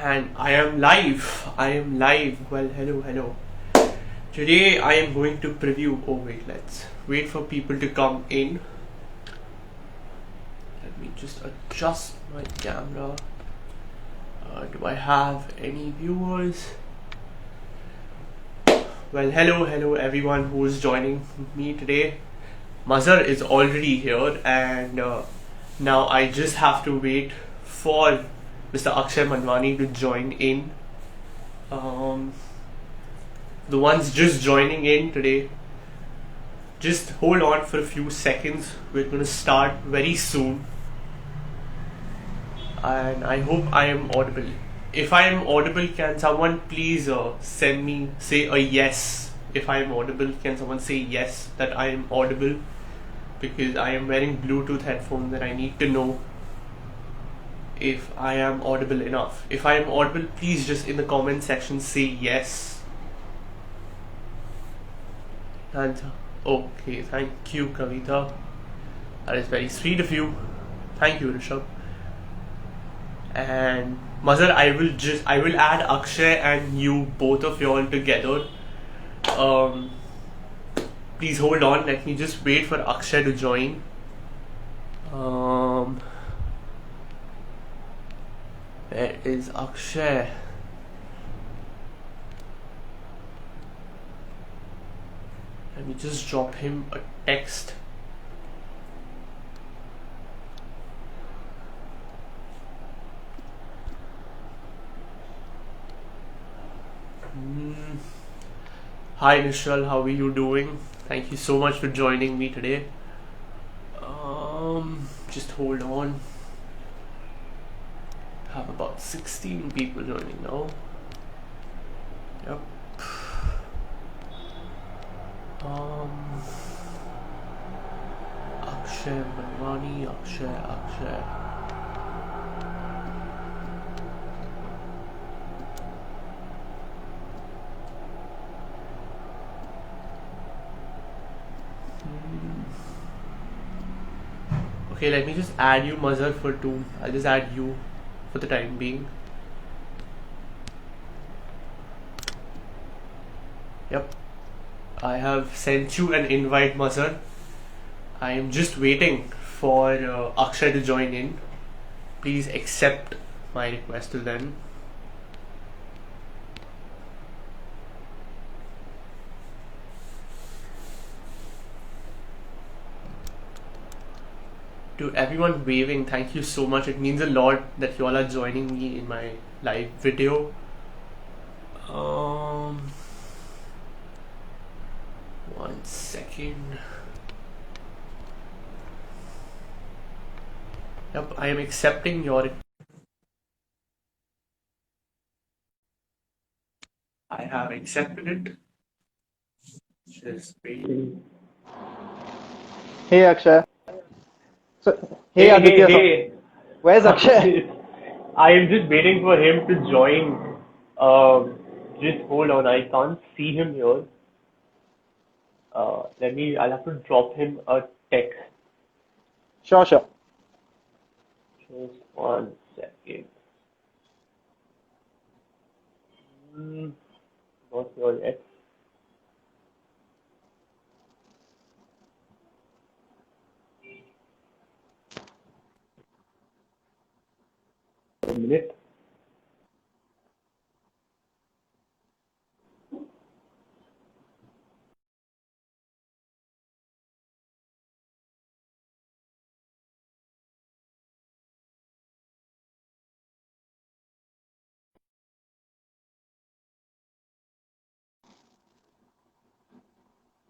And I am live. I am live. Well, hello, hello. Today I am going to preview. Oh, wait, let's wait for people to come in. Let me just adjust my camera. Do I have any viewers? Well, hello, everyone who is joining me today. Mazhar is already here, and now I just have to wait for Mr. Akshay Manwani to join in. The ones just joining in today, just hold on for a few seconds. We're going to start very soon, and I hope I am audible. If I am audible, can someone please say a yes? If I am audible, can someone say yes that I am audible? Because I am wearing Bluetooth headphones and I need to know if I am audible enough. If I am audible, please just in the comment section say yes. And okay, thank you, Kavita. That is very sweet of you. Thank you, Rishabh. And Mazhar, I will add Akshay and you, both of y'all together. Please hold on. Let me just wait for Akshay to join. Where is Akshay? Let me just drop him a text. Hi Nishal, how are you doing? Thank you so much for joining me today. Just hold on. Have about 16 people joining now. Yep. Akshay Manwani, Akshay. Okay, let me just add you, Mazhar, for 2. I'll just add you for the time being. Yep. I have sent you an invite, Mazhar. I am just waiting for Akshay to join in. Please accept my request till then. To everyone waving, thank you so much. It means a lot that you all are joining me in my live video. 1 second. Yep, I am accepting your. I have accepted it. Just waiting. Hey Akshay. Hey, Aditya. hey. Where's Akshay? I am just waiting for him to join. Just hold on, I can't see him here. I'll have to drop him a text. Sure. Just 1 second. Not here yet. A minute.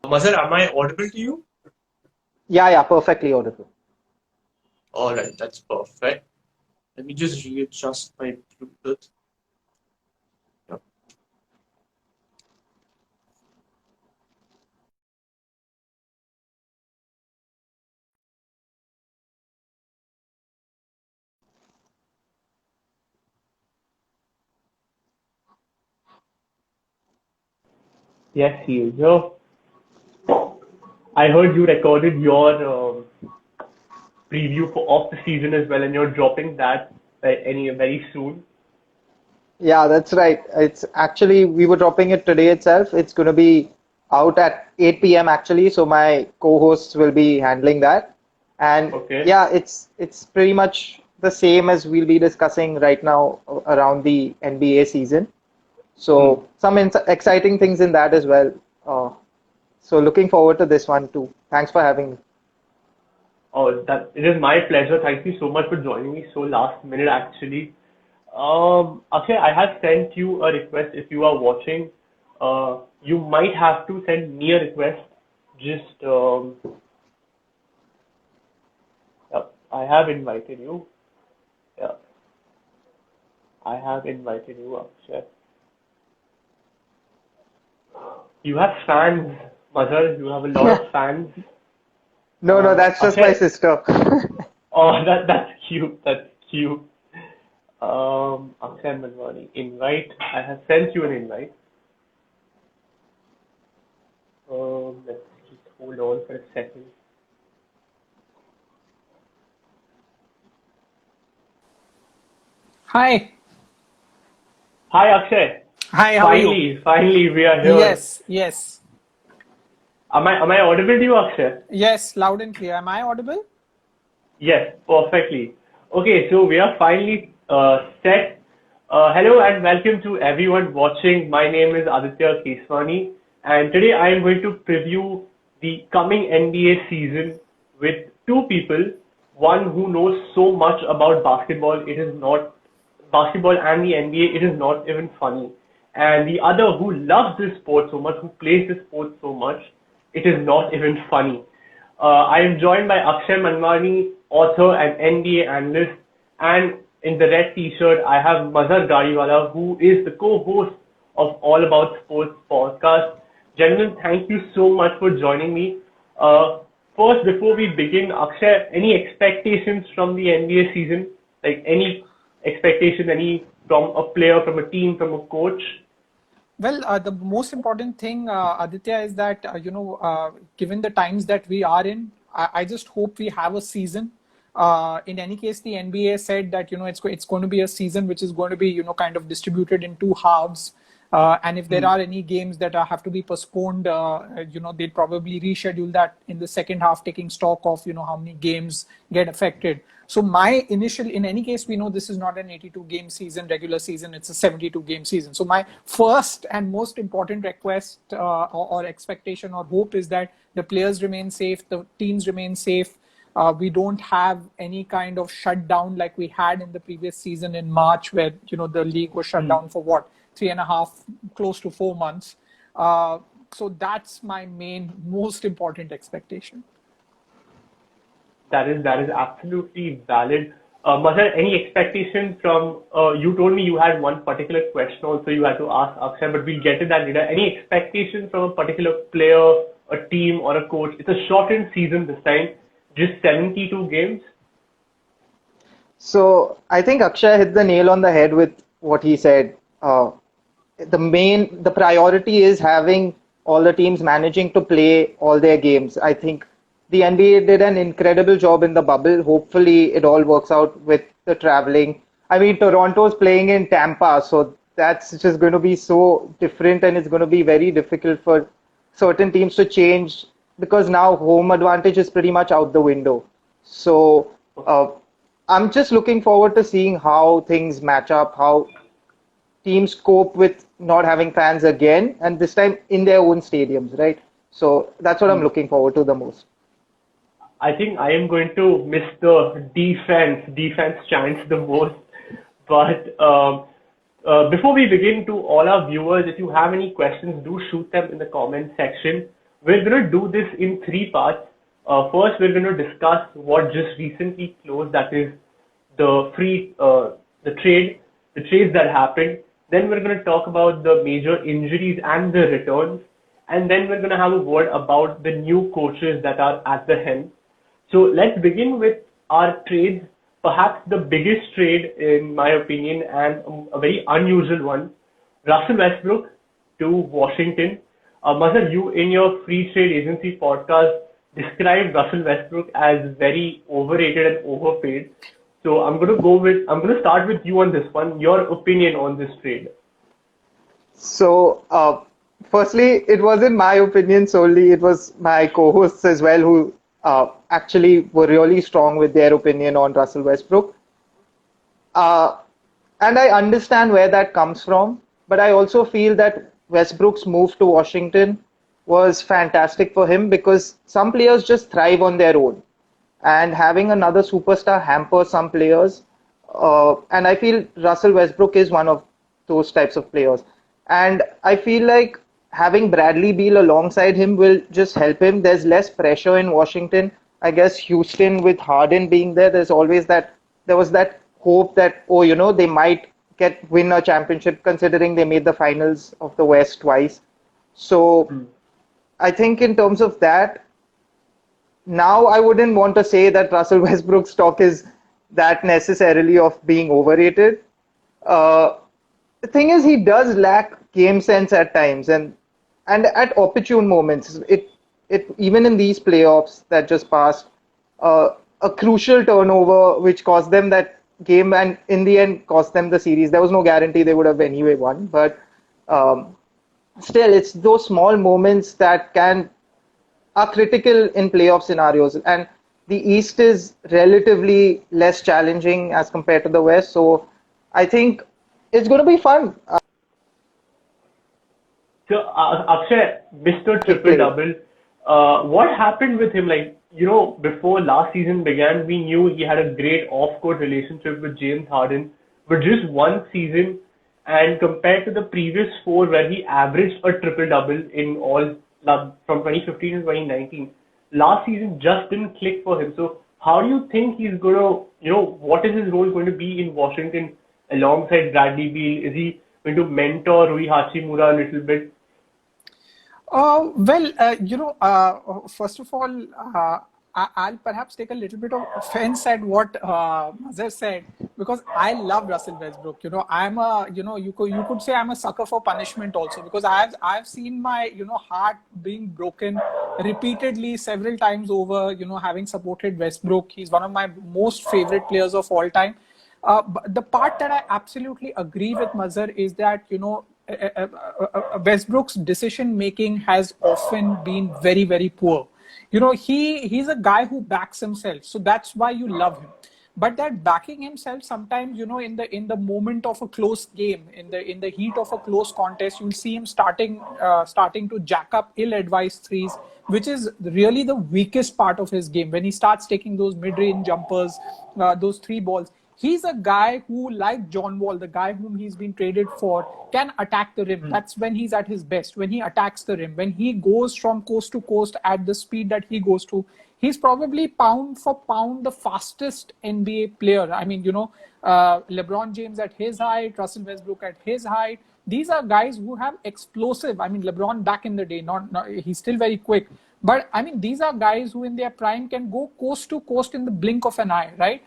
Mazhar, am I audible to you? Yeah, perfectly audible. Alright, that's perfect. Let me just readjust my Bluetooth. Yep. Yes, he is here. I heard you recorded your preview of the season as well, and you're dropping that very soon. Yeah, that's right. It's actually, we were dropping it today itself. It's going to be out at 8 p.m. actually, so my co-hosts will be handling that. And Okay. yeah, it's pretty much the same as we'll be discussing right now around the NBA season. Hmm. So some exciting things in that as well. Uh, so looking forward to this one too. Thanks for having me. Oh, that it is my pleasure. Thank you so much for joining me so last minute actually. Akshay, I have sent you a request if you are watching. You might have to send me a request. Just yeah, I have invited you. Yeah, I have invited you, Akshay. You have fans, Mazhar. You have a lot of fans. No, no, that's just my Akshay, sister. oh, that's cute. That's cute. Akshay Manwani, invite. I have sent you an invite. Let's just hold on for a second. Hi. Hi, Akshay. Hi, how are you? Finally, we are here. Yes, yes. Am I audible to you, Akshay? Yes, loud and clear. Am I audible? Yes, perfectly. Okay, so we are finally set. Hello and welcome to everyone watching. My name is Aditya Keswani, and today I am going to preview the coming NBA season with two people. One who knows so much about basketball, it is not basketball and the NBA, it is not even funny. And the other who loves this sport so much, who plays this sport so much, it is not even funny. I am joined by Akshay Manwani, author and NBA analyst, and in the red t-shirt, I have Mazhar Gadiwala, who is the co-host of All About Sports podcast. Gentlemen, thank you so much for joining me. Uh, First, before we begin, Akshay, any expectations from the NBA season? Like any expectation, any from a player, from a team, from a coach? Well, the most important thing, Aditya, is that, given the times that we are in, I just hope we have a season. In any case, the NBA said that, it's going to be a season which is going to be, kind of distributed in two halves. And if there Hmm. are any games that have to be postponed, they'd probably reschedule that in the second half, taking stock of, how many games get affected. So my initial, in any case, we know this is not an 82 game season, regular season, it's a 72 game season. So my first and most important request or expectation or hope is that the players remain safe, the teams remain safe. We don't have any kind of shutdown like we had in the previous season in March, where the league was shut Hmm. down for what, 3.5, close to 4 months. So that's my main, most important expectation. That is absolutely valid. Mazhar, any expectation from you told me you had one particular question also you had to ask Akshay, but we'll get to that later. Any expectation from a particular player, a team, or a coach? It's a shortened season this time, just 72 games. So I think Akshay hit the nail on the head with what he said. The priority is having all the teams managing to play all their games. I think the NBA did an incredible job in the bubble. Hopefully, it all works out with the traveling. I mean, Toronto's playing in Tampa, so that's just going to be so different, and it's going to be very difficult for certain teams to change because now home advantage is pretty much out the window. So, I'm just looking forward to seeing how things match up, how teams cope with not having fans again, and this time in their own stadiums, right? So that's what I'm Hmm. looking forward to the most. I think I am going to miss the defense chants the most. But before we begin, to all our viewers, if you have any questions, do shoot them in the comment section. We're going to do this in three parts. First, we're going to discuss what just recently closed, that is the the trade, the trades that happened. Then we're going to talk about the major injuries and the returns. And then we're going to have a word about the new coaches that are at the helm. So let's begin with our trades. Perhaps the biggest trade, in my opinion, and a very unusual one, Russell Westbrook to Washington. Mazhar, you in your Free Trade Agency podcast described Russell Westbrook as very overrated and overpaid. So I'm going to start with you on this one. Your opinion on this trade. So, firstly, it wasn't my opinion solely. It was my co-hosts as well who actually were really strong with their opinion on Russell Westbrook. Uh, and I understand where that comes from, but I also feel that Westbrook's move to Washington was fantastic for him because some players just thrive on their own. And having another superstar hamper some players. And I feel Russell Westbrook is one of those types of players. And I feel like having Bradley Beal alongside him will just help him. There's less pressure in Washington. I guess Houston with Harden being there, there was that hope that, oh, they might win a championship considering they made the finals of the West twice. So I think in terms of that, now I wouldn't want to say that Russell Westbrook's stock is that necessarily of being overrated. The thing is, he does lack game sense at times, and at opportune moments. It even in these playoffs that just passed, a crucial turnover which cost them that game, and in the end cost them the series. There was no guarantee they would have anyway won, but still, it's those small moments that are critical in playoff scenarios. And the East is relatively less challenging as compared to the West. So I think it's going to be fun. So Akshay, Mr. Triple Double, what happened with him? Like, before last season began, we knew he had a great off-court relationship with James Harden, but just one season, and compared to the previous four where he averaged a triple double in all from 2015 to 2019, last season just didn't click for him. So how do you think he's going to, what is his role going to be in Washington alongside Bradley Beal? Is he going to mentor Rui Hachimura a little bit? First of all, I'll perhaps take a little bit of offense at what Mazhar said, because I love Russell Westbrook. I'm you could say I'm a sucker for punishment also, because I've seen my heart being broken repeatedly several times over. Having supported Westbrook, he's one of my most favorite players of all time. But the part that I absolutely agree with Mazhar is that Westbrook's decision making has often been very, very poor. He's a guy who backs himself, so that's why you love him. But that backing himself sometimes, in the moment of a close game, in the heat of a close contest, you'll see him starting to jack up ill-advised threes, which is really the weakest part of his game. When he starts taking those mid-range jumpers, those three balls. He's a guy who, like John Wall, the guy whom he's been traded for, can attack the rim. That's when he's at his best, when he attacks the rim. When he goes from coast to coast at the speed that he goes to, he's probably pound for pound the fastest NBA player. I mean, LeBron James at his height, Russell Westbrook at his height. These are guys who have explosive. I mean, LeBron back in the day, not he's still very quick. But I mean, these are guys who in their prime can go coast to coast in the blink of an eye, right?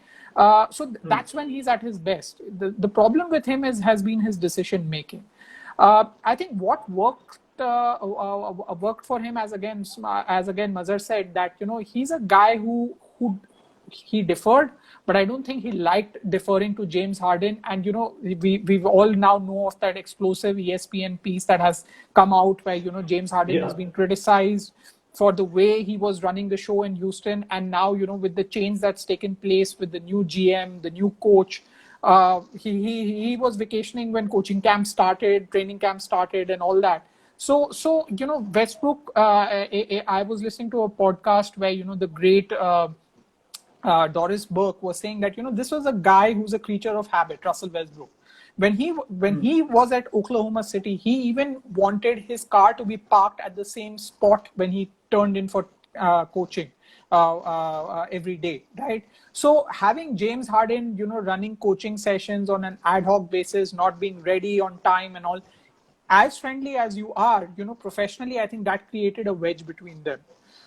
That's when he's at his best. The problem with him has been his decision making. I think what worked for him, as again Mazhar said, that he's a guy who he deferred, but I don't think he liked deferring to James Harden. And we all now know of that explosive ESPN piece that has come out where James Harden has been criticized for the way he was running the show in Houston. And now, with the change that's taken place with the new GM, the new coach, he was vacationing when coaching camp started, training camp started, and all that. So Westbrook, I was listening to a podcast where, the great Doris Burke was saying that, this was a guy who's a creature of habit, Russell Westbrook. When he was at Oklahoma City, he even wanted his car to be parked at the same spot when he turned in for coaching every day, right? So having James Harden, running coaching sessions on an ad hoc basis, not being ready on time and all, as friendly as you are, professionally, I think that created a wedge between them.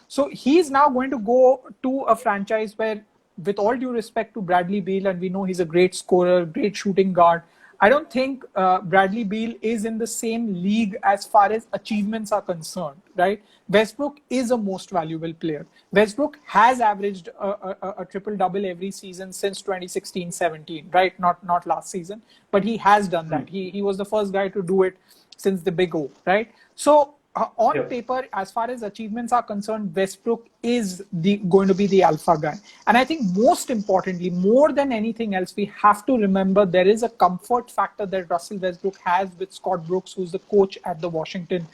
So he's now going to go to a franchise where, with all due respect to Bradley Beal, and we know he's a great scorer, great shooting guard, I don't think Bradley Beal is in the same league as far as achievements are concerned, right? Westbrook is a most valuable player. Westbrook has averaged a triple-double every season since 2016-17, right? Not last season, but he has done that. He was the first guy to do it since the Big O, right? So on paper, as far as achievements are concerned, Westbrook is going to be the alpha guy. And I think most importantly, more than anything else, we have to remember there is a comfort factor that Russell Westbrook has with Scott Brooks, who's the coach at the Washington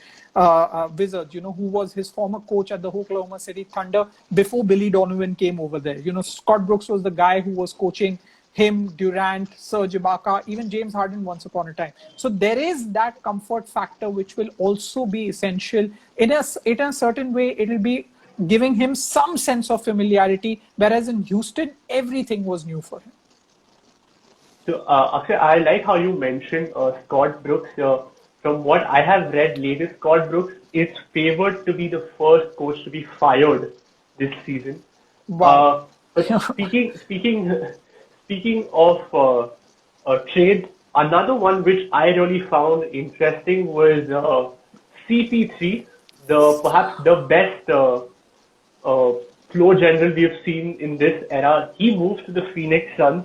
Wizards, who was his former coach at the Oklahoma City Thunder before Billy Donovan came over there. Scott Brooks was the guy who was coaching him, Durant, Serge Ibaka, even James Harden once upon a time. So there is that comfort factor which will also be essential. In a certain way, it will be giving him some sense of familiarity, whereas in Houston, everything was new for him. So, Akshay, I like how you mentioned Scott Brooks. From what I have read latest, Scott Brooks is favored to be the first coach to be fired this season. Wow. But speaking of trades, another one which I really found interesting was CP3, perhaps the best floor general we have seen in this era. He moves to the Phoenix Suns.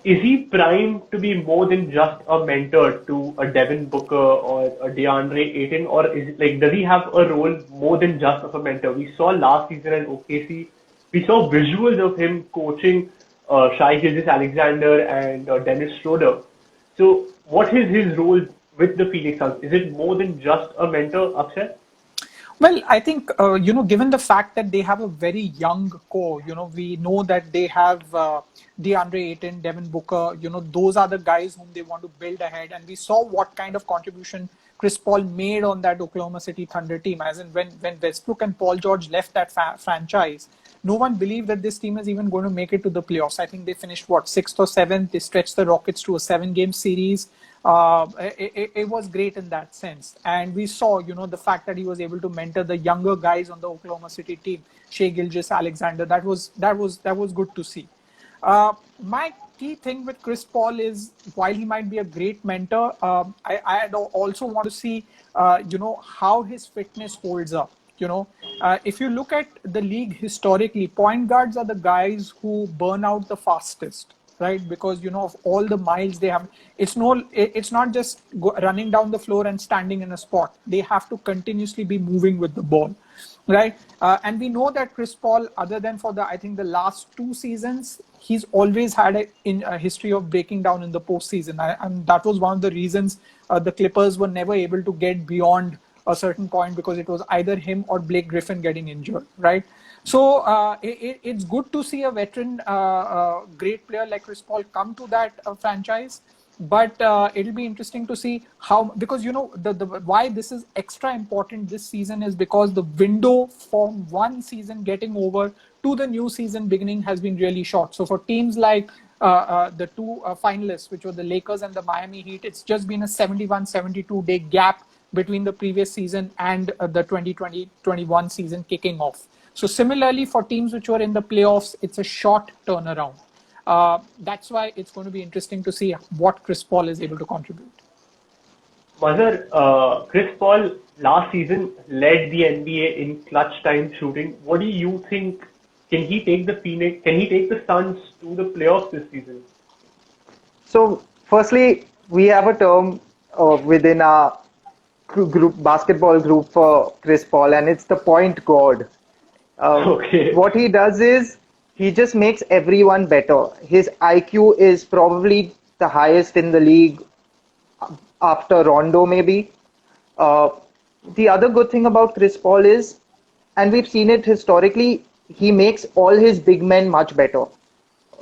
Is he primed to be more than just a mentor to a Devin Booker or a DeAndre Ayton, or is it does he have a role more than just of a mentor? We saw last season in OKC, we saw visuals of him coaching Shai Gilgeous-Alexander and Dennis Schroeder. So, what is his role with the Phoenix Suns? Is it more than just a mentor, Akshay? Well, I think, given the fact that they have a very young core, we know that they have DeAndre Ayton, Devin Booker, those are the guys whom they want to build ahead. And we saw what kind of contribution Chris Paul made on that Oklahoma City Thunder team. As in when Westbrook and Paul George left that franchise, no one believed that this team is even going to make it to the playoffs. I think they finished, 6th or 7th? They stretched the Rockets to a 7-game series. It was great in that sense. And we saw, the fact that he was able to mentor the younger guys on the Oklahoma City team, Shai Gilgeous-Alexander, that was good to see. My key thing with Chris Paul is, while he might be a great mentor, I also want to see, how his fitness holds up. If you look at the league historically, point guards are the guys who burn out the fastest, right? Because, of all the miles they have, it's not just running down the floor and standing in a spot. They have to continuously be moving with the ball, right? And we know that Chris Paul, other than for I think the last 2 seasons, he's always had a history of breaking down in the postseason. And that was one of the reasons the Clippers were never able to get beyond a certain point, because it was either him or Blake Griffin getting injured, right? So it's good to see a veteran, great player like Chris Paul come to that franchise. But it'll be interesting to see how, because why this is extra important this season is because the window from one season getting over to the new season beginning has been really short. So for teams like the 2 finalists, which were the Lakers and the Miami Heat, it's just been a 71-72 day gap between the previous season and the 2020-21 season kicking off. So similarly, for teams which were in the playoffs, it's a short turnaround. That's why it's going to be interesting to see what Chris Paul is able to contribute. Mazhar, Chris Paul last season led the NBA in clutch time shooting. What do you think? Can he take the Suns to the playoffs this season? So, firstly, we have a term within our basketball group for Chris Paul, and it's the point guard. Okay. What he does is he just makes everyone better. His IQ is probably the highest in the league after Rondo, maybe. The other good thing about Chris Paul is, and we've seen it historically, he makes all his big men much better.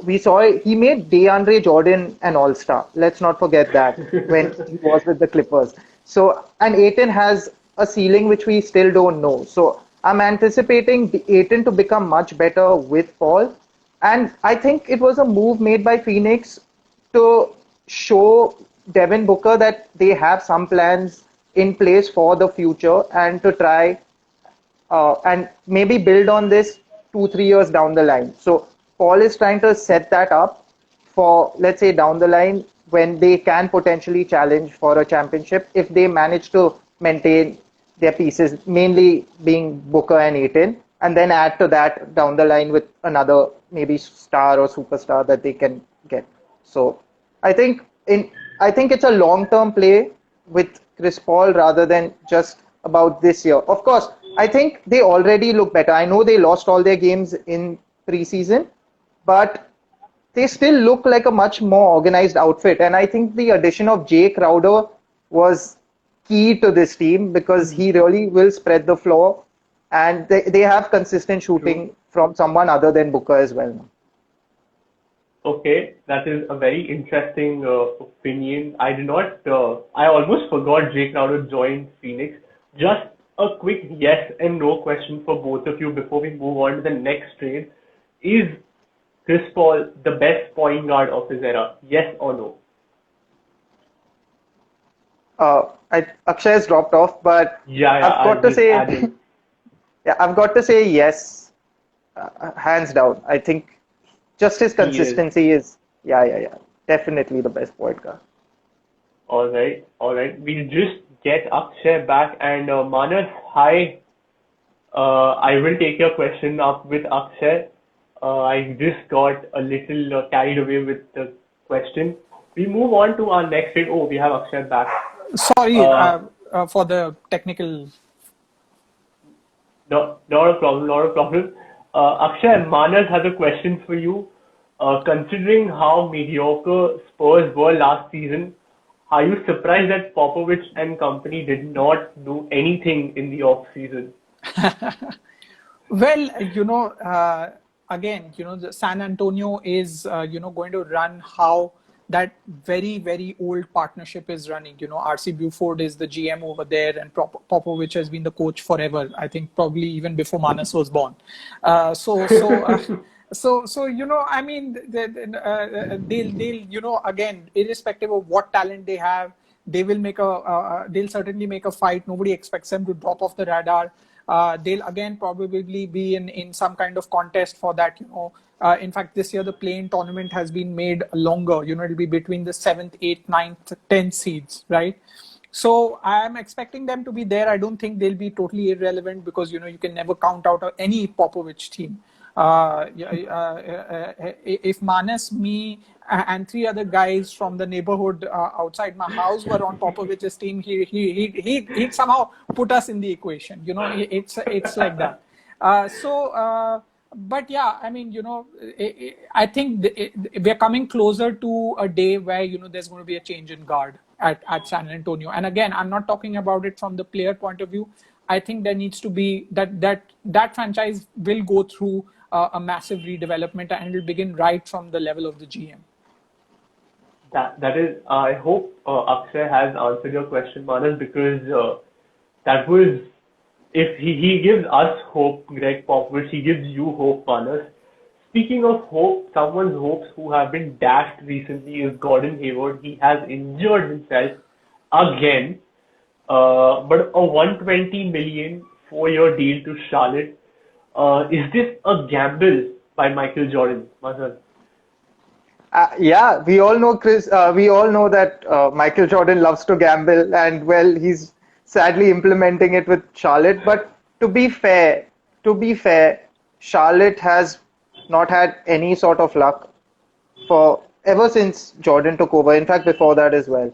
We saw he made DeAndre Jordan an all-star. Let's not forget that when he was with the Clippers. So, and Ayton has a ceiling which we still don't know. So, I'm anticipating Ayton to become much better with Paul. And I think it was a move made by Phoenix to show Devin Booker that they have some plans in place for the future and to try and maybe build on this 2-3 years down the line. So Paul is trying to set that up for, let's say, down the line, when they can potentially challenge for a championship if they manage to maintain their pieces, mainly being Booker and Aiton, and then add to that down the line with another maybe star or superstar that they can get. So I think I think it's a long-term play with Chris Paul rather than just about this year. Of course, I think they already look better. I know they lost all their games in preseason, but they still look like a much more organized outfit. And I think the addition of Jay Crowder was key to this team because he really will spread the floor and they have consistent shooting from someone other than Booker as well. Okay, that is a very interesting opinion. I did not, I almost forgot Jay Crowder joined Phoenix. Just a quick yes and no question for both of you before we move on to the next trade. Is Chris Paul the best point guard of his era? Yes or no? Akshay has dropped off, but I've got to say, yeah, I've got to say yes, hands down. I think just his consistency is, definitely the best point guard. All right. We'll just get Akshay back and Manas, hi. I will take your question up with Akshay. I just got a little carried away with the question. We move on to our next trade. Oh, we have Akshay back. Sorry for the technical. No, not a problem. Akshay, Manas has a question for you. Considering how mediocre Spurs were last season, are you surprised that Popovich and company did not do anything in the off season? Well, again, the San Antonio is, going to run how that very, very old partnership is running. RC Buford is the GM over there and Popovich has been the coach forever. I think probably even before Manas was born. So I mean, they'll again, irrespective of what talent they have, they will they'll certainly make a fight. Nobody expects them to drop off the radar. They'll again probably be in some kind of contest for that. In fact, this year the play-in tournament has been made longer. It'll be between the 7th, 8th, 9th, 10th seeds, right? So I am expecting them to be there. I don't think they'll be totally irrelevant because you can never count out any Popovich team. If Manas, me, and 3 other guys from the neighborhood outside my house were on Popovich's team, he'd somehow put us in the equation. It's like that. But yeah, I mean, I think we're coming closer to a day where there's going to be a change in guard at San Antonio. And again, I'm not talking about it from the player point of view. I think there needs to be that franchise will go through a massive redevelopment and it will begin right from the level of the GM. That is, I hope Akshay has answered your question, Manas, because that was, if he gives us hope, Greg Popovich, he gives you hope, Manas. Speaking of hope, someone's hopes who have been dashed recently is Gordon Hayward. He has injured himself again, but a $120 million 4-year deal to Charlotte. Is this a gamble by Michael Jordan, Mazhar? Yeah, we all know we all know that Michael Jordan loves to gamble, and well, he's sadly implementing it with Charlotte. But to be fair, Charlotte has not had any sort of luck for ever since Jordan took over. In fact, before that as well.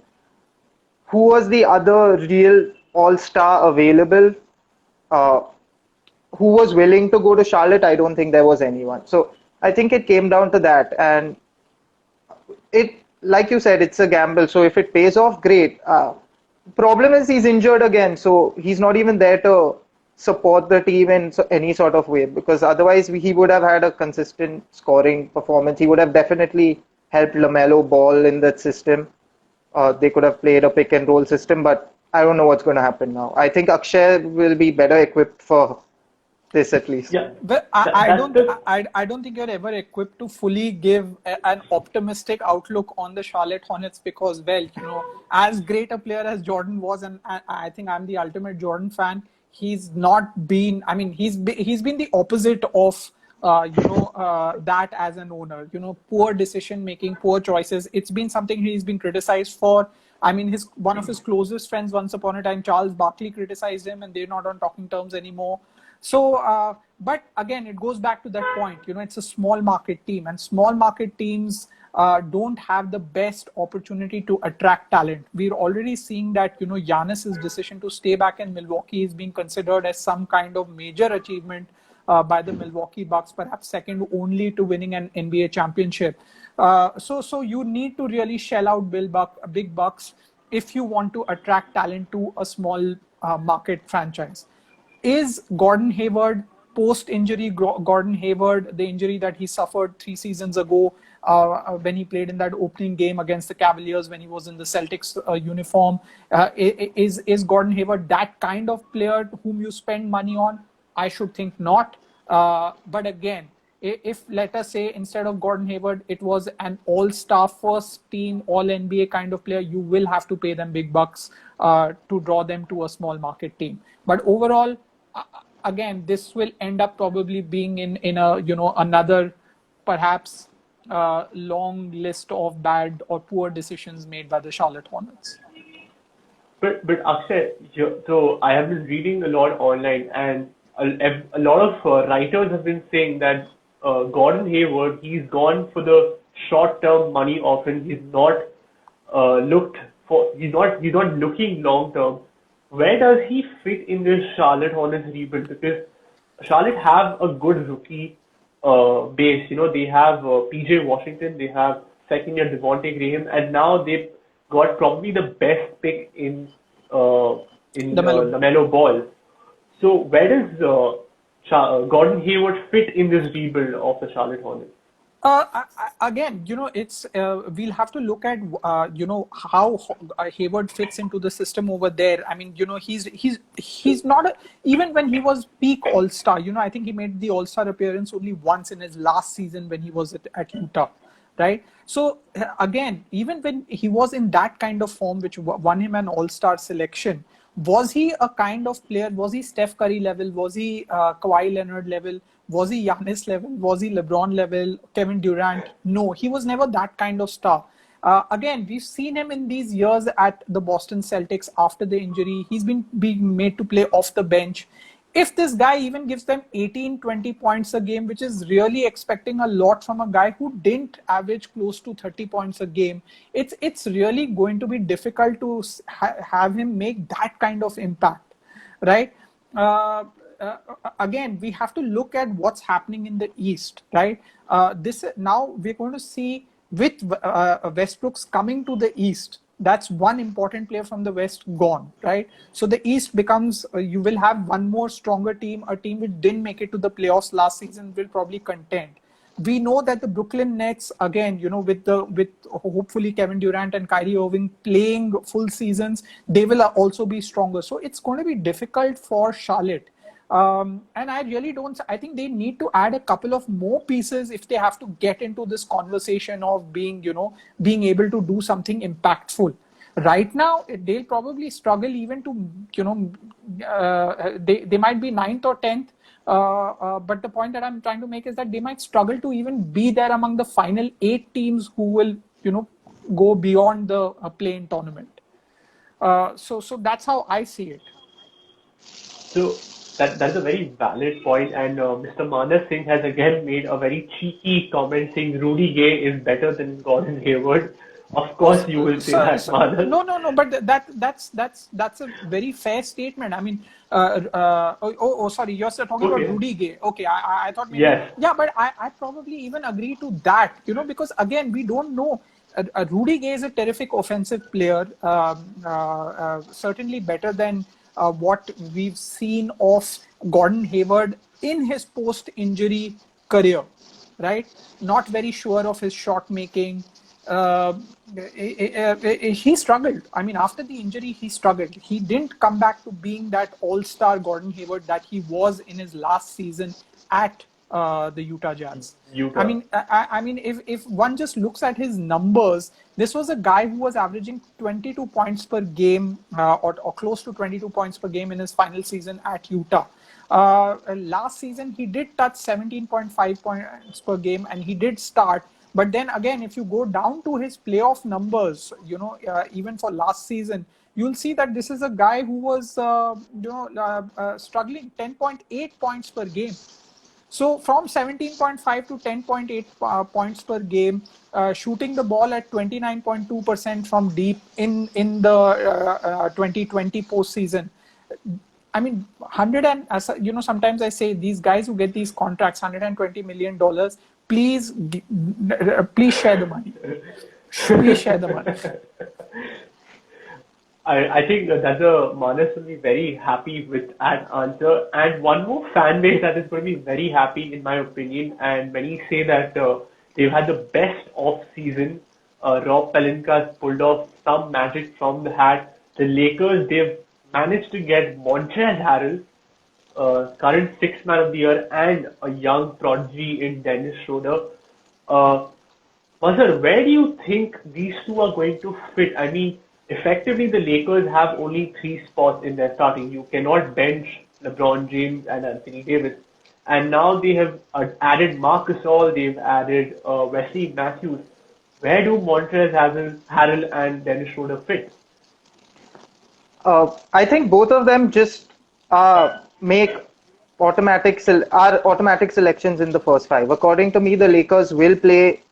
Who was the other real all-star available? Who was willing to go to Charlotte? I don't think there was anyone. So I think it came down to that, and it, like you said, it's a gamble. So if it pays off, great. Problem is he's injured again, so he's not even there to support the team in any sort of way, because otherwise he would have had a consistent scoring performance. He would have definitely helped LaMelo Ball in that system. They could have played a pick and roll system, but I don't know what's going to happen now. I think Akshay will be better equipped for this at least. Yeah, but I don't think you're ever equipped to fully give an optimistic outlook on the Charlotte Hornets because, well, as great a player as Jordan was, and I think I'm the ultimate Jordan fan, he's not been. I mean, he's been the opposite of that as an owner. Poor decision making, poor choices. It's been something he's been criticized for. I mean, one of his closest friends once upon a time, Charles Barkley, criticized him, and they're not on talking terms anymore. So, but again, it goes back to that point. It's a small market team, and small market teams don't have the best opportunity to attract talent. We're already seeing that, Giannis's decision to stay back in Milwaukee is being considered as some kind of major achievement by the Milwaukee Bucks, perhaps second only to winning an NBA championship. So you need to really shell out big bucks if you want to attract talent to a small market franchise. Is Gordon Hayward, post-injury Gordon Hayward, the injury that he suffered 3 seasons ago when he played in that opening game against the Cavaliers when he was in the Celtics uniform, is Gordon Hayward that kind of player whom you spend money on? I should think not. But again, if let us say instead of Gordon Hayward, it was an all-star first team, all-NBA kind of player, you will have to pay them big bucks to draw them to a small market team. But overall, again, this will end up probably being in a another perhaps long list of bad or poor decisions made by the Charlotte Hornets. But Akshay, so I have been reading a lot online, and a lot of writers have been saying that Gordon Hayward, he's gone for the short-term money offense. He's not he's not looking long-term. Where does he fit in this Charlotte Hornets rebuild? Because Charlotte have a good rookie base. They have PJ Washington, they have second-year Devontae Graham, and now they've got probably the best pick in LaMelo Ball. So where does Gordon Hayward fit in this rebuild of the Charlotte Hornets? Again, it's we'll have to look at how Hayward fits into the system over there. I mean, he's not even when he was peak All-Star. I think he made the All-Star appearance only once in his last season when he was at Utah, right? So again, even when he was in that kind of form, which won him an All-Star selection, was he a kind of player? Was he Steph Curry level? Was he Kawhi Leonard level? Was he Giannis level? Was he LeBron level? Kevin Durant? No, he was never that kind of star. Again, we've seen him in these years at the Boston Celtics after the injury. He's been being made to play off the bench. If this guy even gives them 18, 20 points a game, which is really expecting a lot from a guy who didn't average close to 30 points a game, it's really going to be difficult to have him make that kind of impact, right? Again, we have to look at what's happening in the East, right? Now we're going to see with Westbrook's coming to the East. That's one important player from the West gone, right? So the East becomes, you will have one more stronger team, a team which didn't make it to the playoffs last season will probably contend. We know that the Brooklyn Nets, again, with hopefully Kevin Durant and Kyrie Irving playing full seasons, they will also be stronger. So it's going to be difficult for Charlotte. And I really I think they need to add a couple of more pieces if they have to get into this conversation of being able to do something impactful. Right now, they'll probably struggle even to, they might be 9th or 10th. But the point that I'm trying to make is that they might struggle to even be there among the final 8 teams who will, go beyond the play-in tournament. So that's how I see it. So that's a very valid point, and Mr. Manas Singh has again made a very cheeky comment saying Rudy Gay is better than Gordon Hayward. Of course, you will say that, Manas. No, but that's a very fair statement. I mean, sorry, you're talking about Rudy Gay. Okay, I thought maybe, yes. Yeah, but I probably even agree to that. Because again, we don't know. Rudy Gay is a terrific offensive player, certainly better than what we've seen of Gordon Hayward in his post-injury career, right? Not very sure of his shot making. He struggled. I mean, after the injury, he struggled. He didn't come back to being that all-star Gordon Hayward that he was in his last season at the Utah Jazz. I mean, if one just looks at his numbers, this was a guy who was averaging 22 points per game or close to 22 points per game in his final season at Utah. Last season, he did touch 17.5 points per game and he did start. But then again, if you go down to his playoff numbers, even for last season, you'll see that this is a guy who was, struggling 10.8 points per game. So from 17.5 to 10.8 points per game, shooting the ball at 29.2% from deep in the 2020 postseason. I mean, 100 and sometimes I say these guys who get these contracts, $120 million, please share the money. Please share the money. I think that's Manas will be very happy with that answer. And one more fan base that is going to be very happy, in my opinion, and many say that they've had the best off season. Rob Pelinka's pulled off some magic from the hat. The Lakers, they've managed to get Montrezl Harrell, current sixth man of the year, and a young prodigy in Dennis Schroeder. Mazhar, where do you think these two are going to fit? I mean, effectively, the Lakers have only three spots in their starting. You cannot bench LeBron James and Anthony Davis. And now they have added Marc Gasol, they've added Wesley Matthews. Where do Montrezl Harrell and Dennis Schroeder fit? I think both of them just make automatic selections in the first five. According to me, the Lakers will play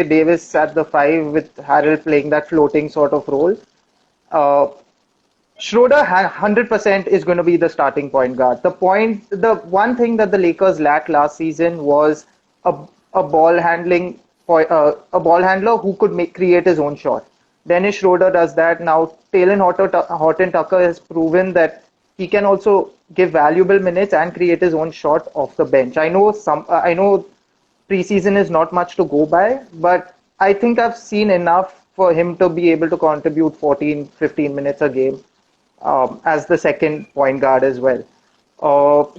Davis at the five with Harrell playing that floating sort of role. Schroeder 100% is going to be the starting point guard. The one thing that the Lakers lacked last season was a ball handler who could create his own shot. Dennis Schroeder does that now. Taylor Horton Tucker has proven that he can also give valuable minutes and create his own shot off the bench. I know preseason is not much to go by, but I think I've seen enough for him to be able to contribute 14, 15 minutes a game as the second point guard as well.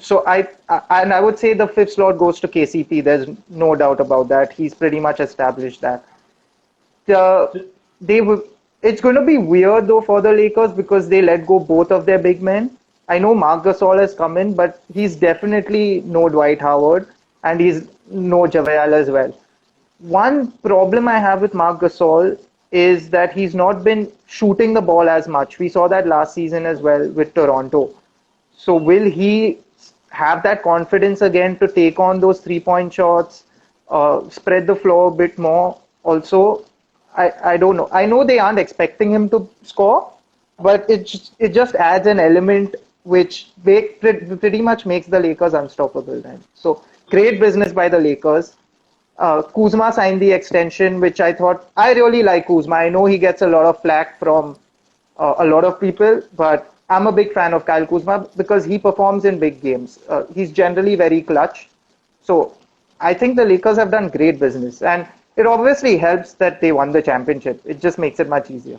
So I would say the fifth slot goes to KCP. There's no doubt about that. He's pretty much established that. It's going to be weird though for the Lakers because they let go both of their big men. I know Marc Gasol has come in, but he's definitely no Dwight Howard and he's no JaVale as well. One problem I have with Marc Gasol is that he's not been shooting the ball as much. We saw that last season as well with Toronto. So will he have that confidence again to take on those 3-point shots, spread the floor a bit more? Also, I don't know. I know they aren't expecting him to score, but it just adds an element which pretty much makes the Lakers unstoppable then. So great business by the Lakers. Kuzma signed the extension, which I really like Kuzma. I know he gets a lot of flack from a lot of people, but I'm a big fan of Kyle Kuzma because he performs in big games. He's generally very clutch. So I think the Lakers have done great business. And it obviously helps that they won the championship. It just makes it much easier.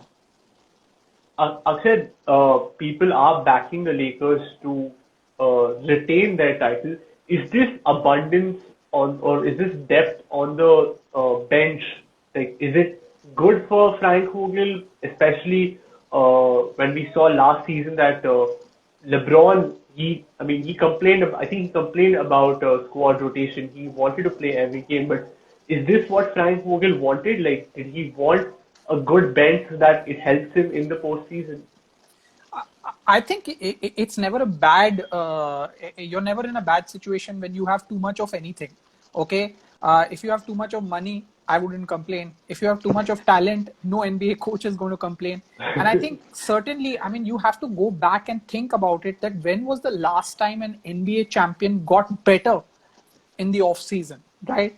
Akshay, people are backing the Lakers to retain their title. Is this abundance or is this depth on the bench? Like, is it good for Frank Vogel, especially when we saw last season that LeBron, he complained. I think he complained about squad rotation. He wanted to play every game, but is this what Frank Vogel wanted? Like, did he want a good bench so that it helps him in the postseason? I think it's never a bad. You're never in a bad situation when you have too much of anything. Okay, if you have too much of money, I wouldn't complain. If you have too much of talent, no NBA coach is going to complain. And I think certainly, you have to go back and think about it. That when was the last time an NBA champion got better in the off season, right?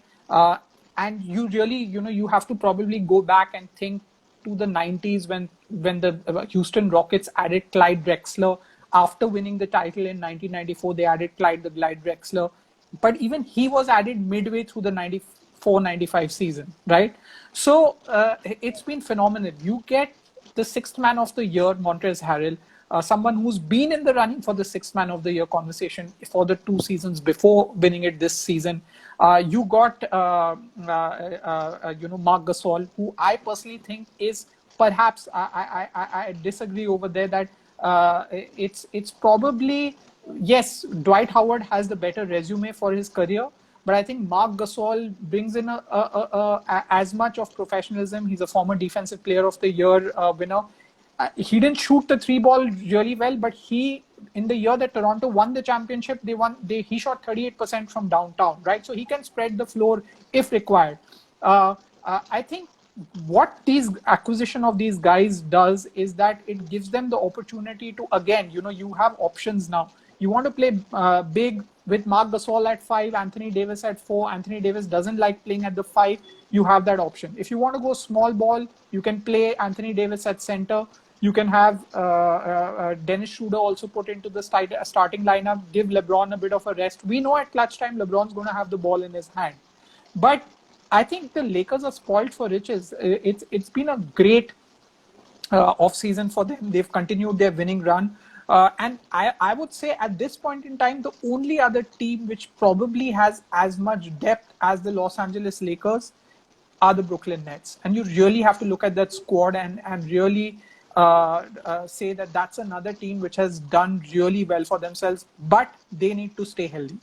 And you really, you have to probably go back and think to the 90s when the Houston Rockets added Clyde Drexler. After winning the title in 1994, they added Clyde Drexler. But even he was added midway through the 94-95 season, right? So it's been phenomenal. You get the sixth man of the year, Montrezl Harrell, someone who's been in the running for the sixth man of the year conversation for the 2 seasons before winning it this season. You got, Marc Gasol, who I personally think is perhaps, I disagree over there that it's probably, yes, Dwight Howard has the better resume for his career, but I think Marc Gasol brings in as much of professionalism. He's a former Defensive Player of the Year winner. He didn't shoot the three ball really well, but in the year that Toronto won the championship, he shot 38% from downtown, right? So he can spread the floor if required. I think what these acquisition of these guys does is that it gives them the opportunity to, again, you have options now. You want to play big with Marc Gasol at 5, Anthony Davis at 4. Anthony Davis doesn't like playing at the 5. You have that option. If you want to go small ball, you can play Anthony Davis at center. You can have Dennis Schroeder also put into the starting lineup, give LeBron a bit of a rest. We know at clutch time, LeBron's going to have the ball in his hand. But I think the Lakers are spoiled for riches. It's been a great off-season for them. They've continued their winning run. And I would say at this point in time, the only other team which probably has as much depth as the Los Angeles Lakers are the Brooklyn Nets. And you really have to look at that squad and really say that that's another team which has done really well for themselves, but they need to stay healthy.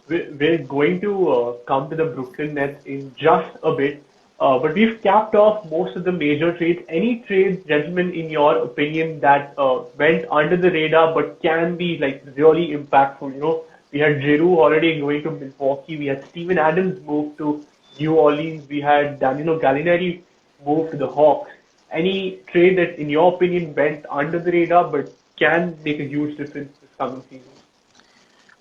We're going to come to the Brooklyn Nets in just a bit, but we've capped off most of the major trades. Any trades, gentlemen, in your opinion, that went under the radar but can be like really impactful? We had Jrue Holiday going to Milwaukee. We had Steven Adams move to New Orleans. We had Danilo Gallinari move to the Hawks. Any trade that, in your opinion, went under the radar but can make a huge difference this coming season?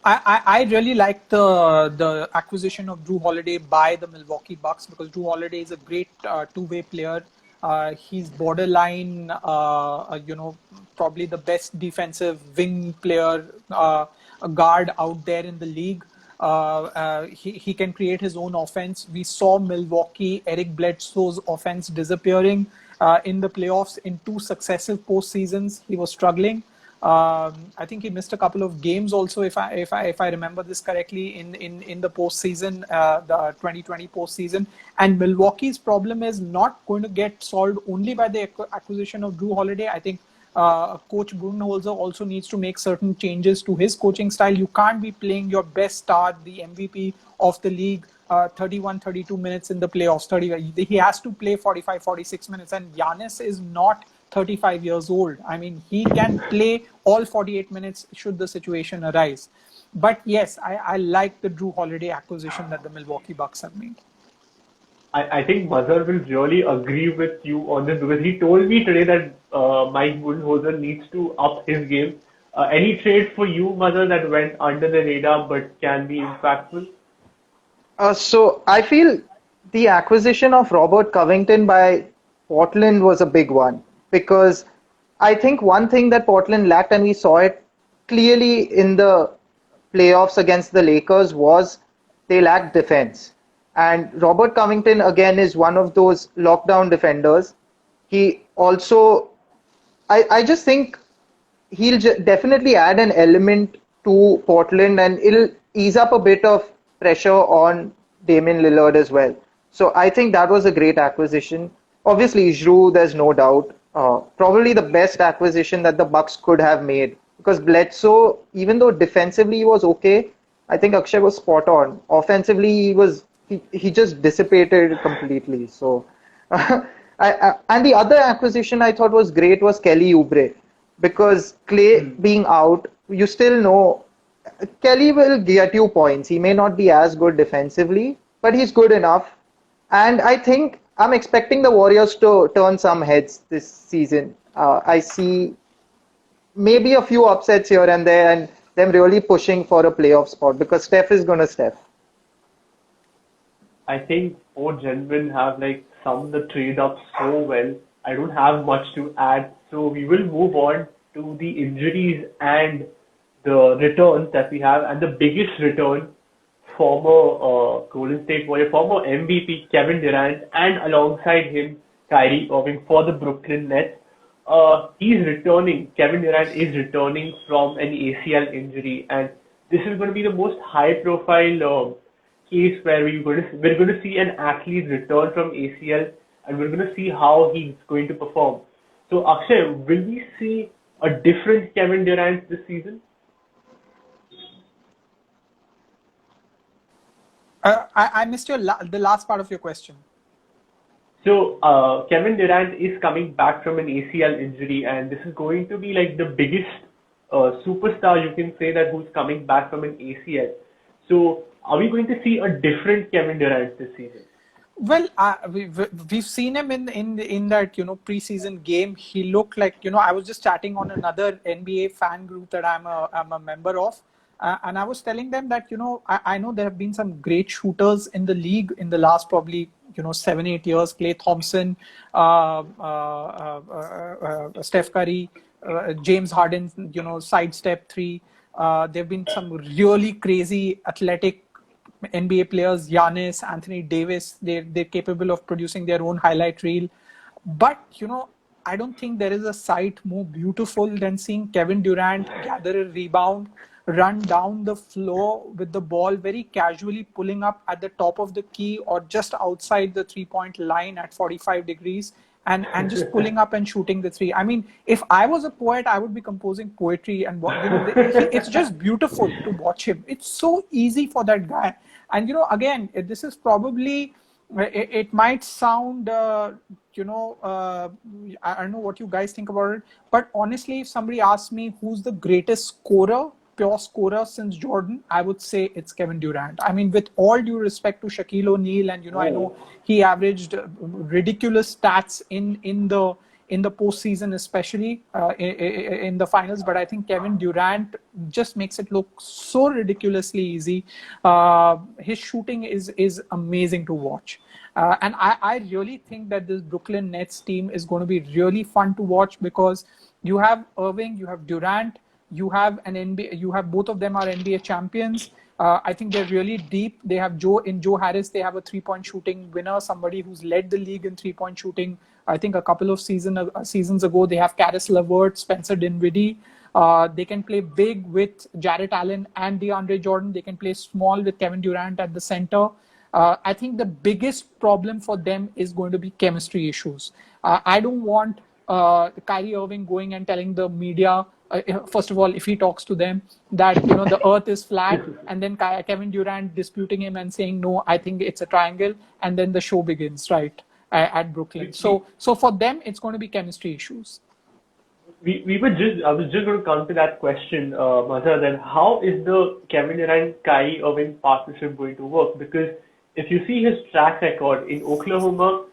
I really like the acquisition of Jrue Holiday by the Milwaukee Bucks, because Jrue Holiday is a great two-way player. He's borderline, probably the best defensive wing player, a guard out there in the league. He can create his own offense. We saw Milwaukee, Eric Bledsoe's offense disappearing in the playoffs in 2 successive postseasons. He was struggling. I think he missed a couple of games also, if I remember this correctly, in the postseason, the 2020 postseason. And Milwaukee's problem is not going to get solved only by the acquisition of Jrue Holiday. I think Coach Budenholzer also needs to make certain changes to his coaching style. You can't be playing your best star, the MVP of the league, 31, 32 minutes in the playoffs. He has to play 45, 46 minutes. And Giannis is not 35 years old. I mean, he can play all 48 minutes should the situation arise. But yes, I like the Jrue Holiday acquisition that the Milwaukee Bucks have made. I think Mazhar will really agree with you on this, because he told me today that Mike Budenholzer needs to up his game. Any trade for you, Mazhar, that went under the radar but can be impactful? So I feel the acquisition of Robert Covington by Portland was a big one, because I think one thing that Portland lacked, and we saw it clearly in the playoffs against the Lakers, was they lacked defense. And Robert Covington, again, is one of those lockdown defenders. He also, I just think he'll definitely add an element to Portland, and it'll ease up a bit of pressure on Damian Lillard as well. So I think that was a great acquisition. Obviously, Jrue, there's no doubt. Probably the best acquisition that the Bucks could have made, because Bledsoe, even though defensively he was okay, I think Akshay was spot on. Offensively, he just dissipated completely. So, and the other acquisition I thought was great was Kelly Oubre, because Clay being out, you still know Kelly will get you points. He may not be as good defensively, but he's good enough. And I think I'm expecting the Warriors to turn some heads this season. I see maybe a few upsets here and there, and them really pushing for a playoff spot, because Steph is going to Steph. I think both gentlemen have summed the trade up so well. I don't have much to add, so we will move on to the injuries and the returns that we have. And the biggest return, former Golden State Warrior, former MVP Kevin Durant, and alongside him Kyrie Irving for the Brooklyn Nets. He's returning. Kevin Durant is returning from an ACL injury, and this is going to be the most high-profile case where we're going to see an athlete return from ACL, and we're going to see how he's going to perform. So Akshay, will we see a different Kevin Durant this season? I missed the last part of your question. So Kevin Durant is coming back from an ACL injury, and this is going to be like the biggest superstar you can say that who's coming back from an ACL. So are we going to see a different Kevin Durant this season? Well, we've seen him in that preseason game. He looked like I was just chatting on another NBA fan group that I'm a member of, and I was telling them that I know there have been some great shooters in the league in the last probably 7-8 years. Klay Thompson, Steph Curry, James Harden, sidestep three. There've been some really crazy athletic NBA players, Giannis, Anthony Davis. They're capable of producing their own highlight reel. But I don't think there is a sight more beautiful than seeing Kevin Durant gather a rebound, run down the floor with the ball very casually, pulling up at the top of the key or just outside the 3-point line at 45 degrees and just pulling up and shooting the three. I mean, if I was a poet, I would be composing poetry, and it's just beautiful to watch him. It's so easy for that guy. And again, this is probably, it might sound I don't know what you guys think about it, but honestly, if somebody asks me who's the greatest scorer, pure scorer since Jordan, I would say it's Kevin Durant. I mean, with all due respect to Shaquille O'Neal, and I know he averaged ridiculous stats in the postseason, especially in the finals, but I think Kevin Durant just makes it look so ridiculously easy. His shooting is amazing to watch. And I really think that this Brooklyn Nets team is going to be really fun to watch, because you have Irving, you have Durant, you have both of them are NBA champions. I think they're really deep. They have Joe Harris. They have a 3-point shooting winner, somebody who's led the league in 3-point shooting. I think a couple of seasons ago. They have Karis LeVert, Spencer Dinwiddie. They can play big with Jarrett Allen and DeAndre Jordan. They can play small with Kevin Durant at the center. I think the biggest problem for them is going to be chemistry issues. I don't want Kyrie Irving going and telling the media, first of all, if he talks to them, that the earth is flat, and then Kevin Durant disputing him and saying, no, I think it's a triangle, and then the show begins, right, at Brooklyn. So for them, it's going to be chemistry issues. I was just going to come to that question, Mazhar, then how is the Kevin Durant Kyrie Irving partnership going to work? Because if you see his track record in Oklahoma,